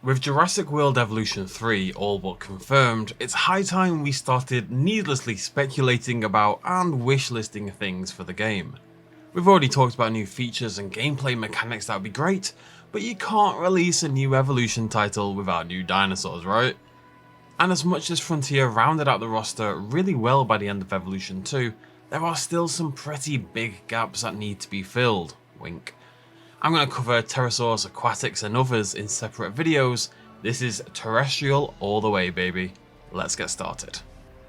With Jurassic World Evolution 3 all but confirmed, it's high time we started needlessly speculating about and wishlisting things for the game. We've already talked about new features and gameplay mechanics that would be great, but you can't release a new Evolution title without new dinosaurs, right? And as much as Frontier rounded out the roster really well by the end of Evolution 2, there are still some pretty big gaps that need to be filled. Wink. I'm going to cover pterosaurs, aquatics and others in separate videos. This is terrestrial all the way, baby. Let's get started.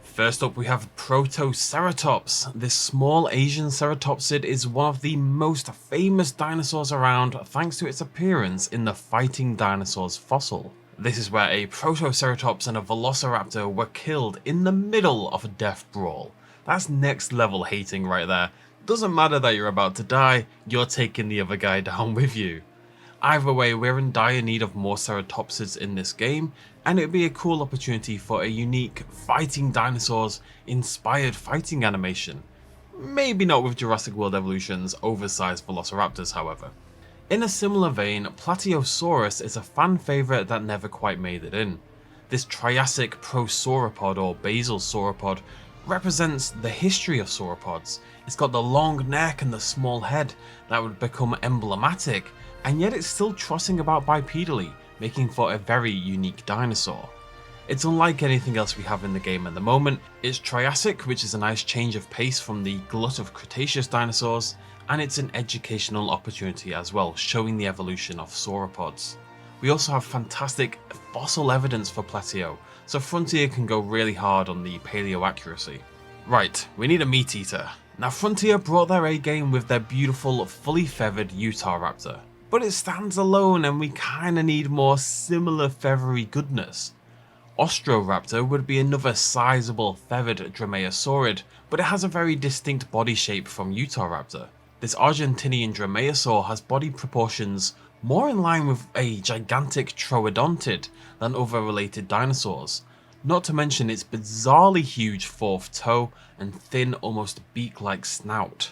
First up we have Protoceratops. This small Asian ceratopsid is one of the most famous dinosaurs around thanks to its appearance in the Fighting Dinosaurs fossil. This is where a Protoceratops and a Velociraptor were killed in the middle of a death brawl. That's next level hating right there. Doesn't matter that you're about to die, you're taking the other guy down with you. Either way, we're in dire need of more ceratopsids in this game, and it'd be a cool opportunity for a unique Fighting Dinosaurs inspired fighting animation. Maybe not with Jurassic World Evolution's oversized Velociraptors, however. In a similar vein, Plateosaurus is a fan favourite that never quite made it in. This Triassic prosauropod or basal sauropod represents the history of sauropods. It's got the long neck and the small head that would become emblematic, and yet it's still trotting about bipedally, making for a very unique dinosaur. It's unlike anything else we have in the game at the moment. It's Triassic, which is a nice change of pace from the glut of Cretaceous dinosaurs, and it's an educational opportunity as well, showing the evolution of sauropods. We also have fantastic fossil evidence for Plateo, so Frontier can go really hard on the paleo accuracy. Right, we need a meat eater. Now Frontier brought their A game with their beautiful, fully feathered Utah Raptor, but it stands alone and we kinda need more similar feathery goodness. Ostr Raptor would be another sizable feathered dromaeosaurid, but it has a very distinct body shape from Utah Raptor. This Argentinian dromaeosaur has body proportions more in line with a gigantic troodontid than other related dinosaurs, not to mention its bizarrely huge fourth toe and thin, almost beak-like snout.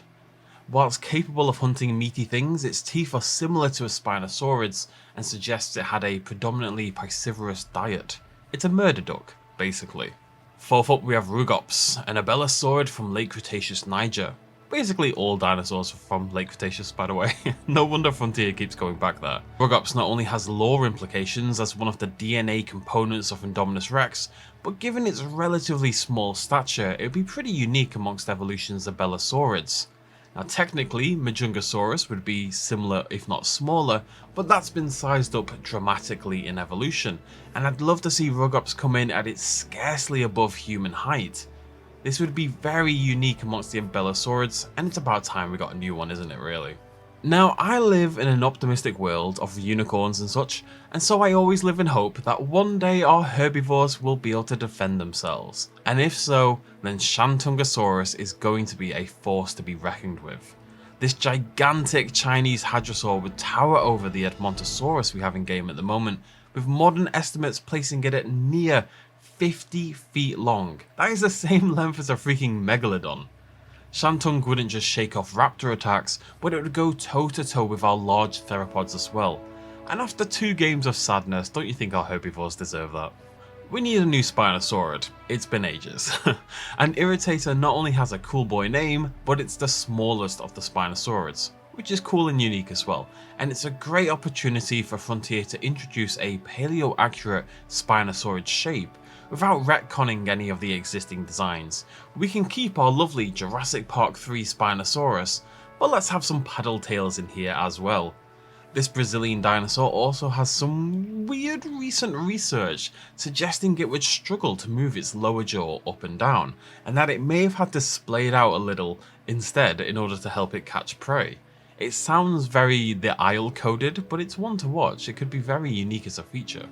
Whilst capable of hunting meaty things, its teeth are similar to a Spinosaurid's and suggests it had a predominantly piscivorous diet. It's a murder duck, basically. Fourth up we have Rugops, an abelosaurid from late Cretaceous Niger. Basically all dinosaurs from late Cretaceous, by the way. No wonder Frontier keeps going back there. Rugops not only has lore implications as one of the DNA components of Indominus Rex, but given its relatively small stature, it would be pretty unique amongst Evolution's abelosaurids. Now technically, Majungasaurus would be similar if not smaller, but that's been sized up dramatically in Evolution, and I'd love to see Rugops come in at its scarcely above human height. This would be very unique amongst the abelosaurids, and it's about time we got a new one, isn't it really? Now, I live in an optimistic world of unicorns and such, and so I always live in hope that one day our herbivores will be able to defend themselves. And if so, then Shantungosaurus is going to be a force to be reckoned with. This gigantic Chinese hadrosaur would tower over the Edmontosaurus we have in game at the moment, with modern estimates placing it at near 50 feet long. That is the same length as a freaking megalodon. Shantung wouldn't just shake off raptor attacks, but it would go toe to toe with our large theropods as well. And after 2 games of sadness, don't you think our herbivores deserve that? We need a new Spinosaurid. It's been ages. And Irritator not only has a cool boy name, but it's the smallest of the Spinosaurids, which is cool and unique as well. And it's a great opportunity for Frontier to introduce a paleo-accurate Spinosaurid shape without retconning any of the existing designs. We can keep our lovely Jurassic Park 3 Spinosaurus, but let's have some paddle tails in here as well. This Brazilian dinosaur also has some weird recent research suggesting it would struggle to move its lower jaw up and down, and that it may have had to splay it out a little instead in order to help it catch prey. It sounds very The Isle coded, but it's one to watch. It could be very unique as a feature.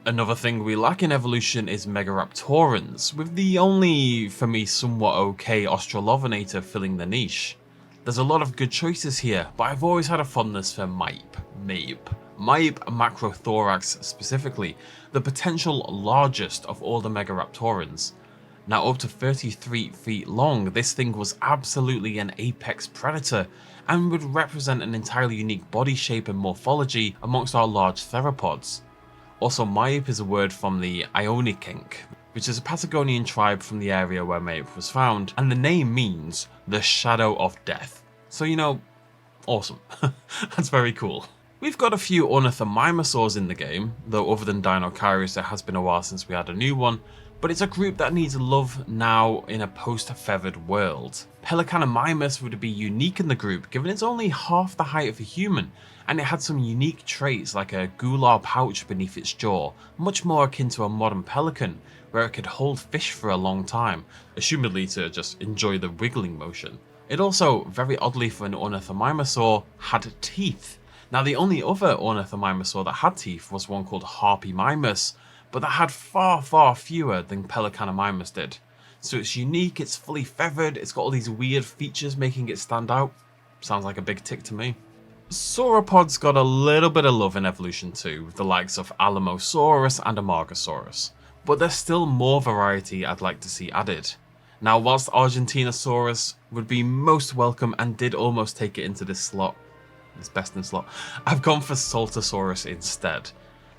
Another thing we lack in Evolution is Megaraptorans, with the only, for me, somewhat okay Australorinator filling the niche. There's a lot of good choices here, but I've always had a fondness for Mape macrothorax specifically, the potential largest of all the Megaraptorans. Now up to 33 feet long, this thing was absolutely an apex predator and would represent an entirely unique body shape and morphology amongst our large theropods. Also, Maip is a word from the Ionicenk, which is a Patagonian tribe from the area where Maip was found, and the name means the shadow of death. So, you know, awesome. That's very cool. We've got a few Ornithomimosaurs in the game, though other than Dinosaurs it has been a while since we had a new one, but it's a group that needs love now in a post-feathered world. Pelecanomimus would be unique in the group given it's only half the height of a human, and it had some unique traits like a gular pouch beneath its jaw, much more akin to a modern pelican, where it could hold fish for a long time, assumedly to just enjoy the wiggling motion. It also, very oddly for an Ornithomimosaur, had teeth. Now the only other Ornithomimosaur that had teeth was one called Harpymimus, but that had far fewer than Pelecanomimus did. So it's unique, it's fully feathered, it's got all these weird features making it stand out. Sounds like a big tick to me. Sauropods got a little bit of love in Evolution 2 with the likes of Alamosaurus and Amargasaurus, but there's still more variety I'd like to see added. Now whilst Argentinosaurus would be most welcome and did almost take it into this slot, this BestInSlot, I've gone for Saltasaurus instead.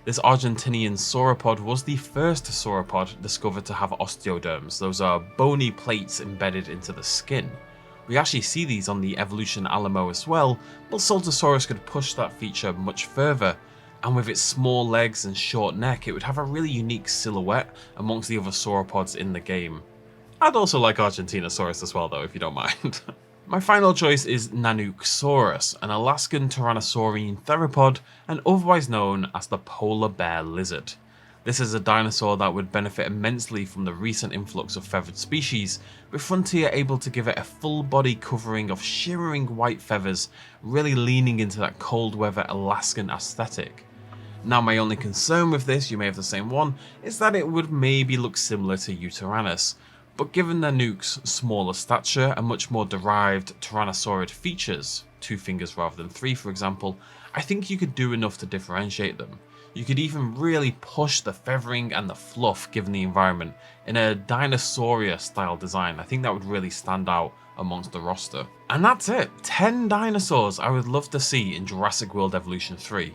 This Argentinian sauropod was the first sauropod discovered to have osteoderms. Those are bony plates embedded into the skin. We actually see these on the Evolution Alamo as well, but Saltasaurus could push that feature much further, and with its small legs and short neck it would have a really unique silhouette amongst the other sauropods in the game. I'd also like Argentinosaurus as well though, if you don't mind. My final choice is Nanuksaurus, an Alaskan tyrannosaurian theropod and otherwise known as the polar bear lizard. This is a dinosaur that would benefit immensely from the recent influx of feathered species, with Frontier able to give it a full body covering of shimmering white feathers, really leaning into that cold weather Alaskan aesthetic. Now my only concern with this, you may have the same one, is that it would maybe look similar to Utaranus. But given Nanuk's smaller stature and much more derived tyrannosaurid features, 2 fingers rather than 3 for example, I think you could do enough to differentiate them. You could even really push the feathering and the fluff given the environment in a Dinosauria style design. I think that would really stand out amongst the roster. And that's it, 10 dinosaurs I would love to see in Jurassic World Evolution 3.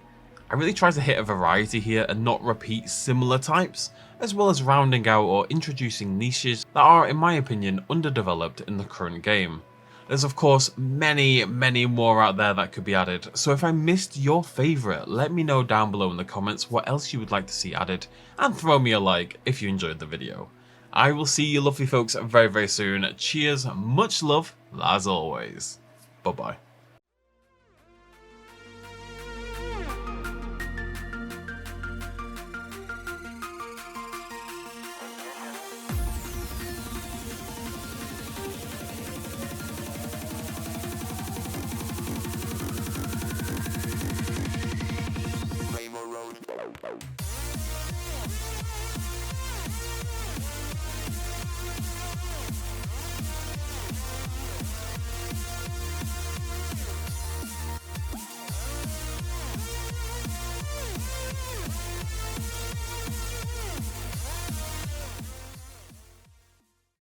I really try to hit a variety here and not repeat similar types, as well as rounding out or introducing niches that are, in my opinion, underdeveloped in the current game. There's of course many more out there that could be added, so if I missed your favourite, let me know down below in the comments what else you would like to see added, and throw me a like if you enjoyed the video. I will see you lovely folks very soon. Cheers, much love, as always. Bye bye.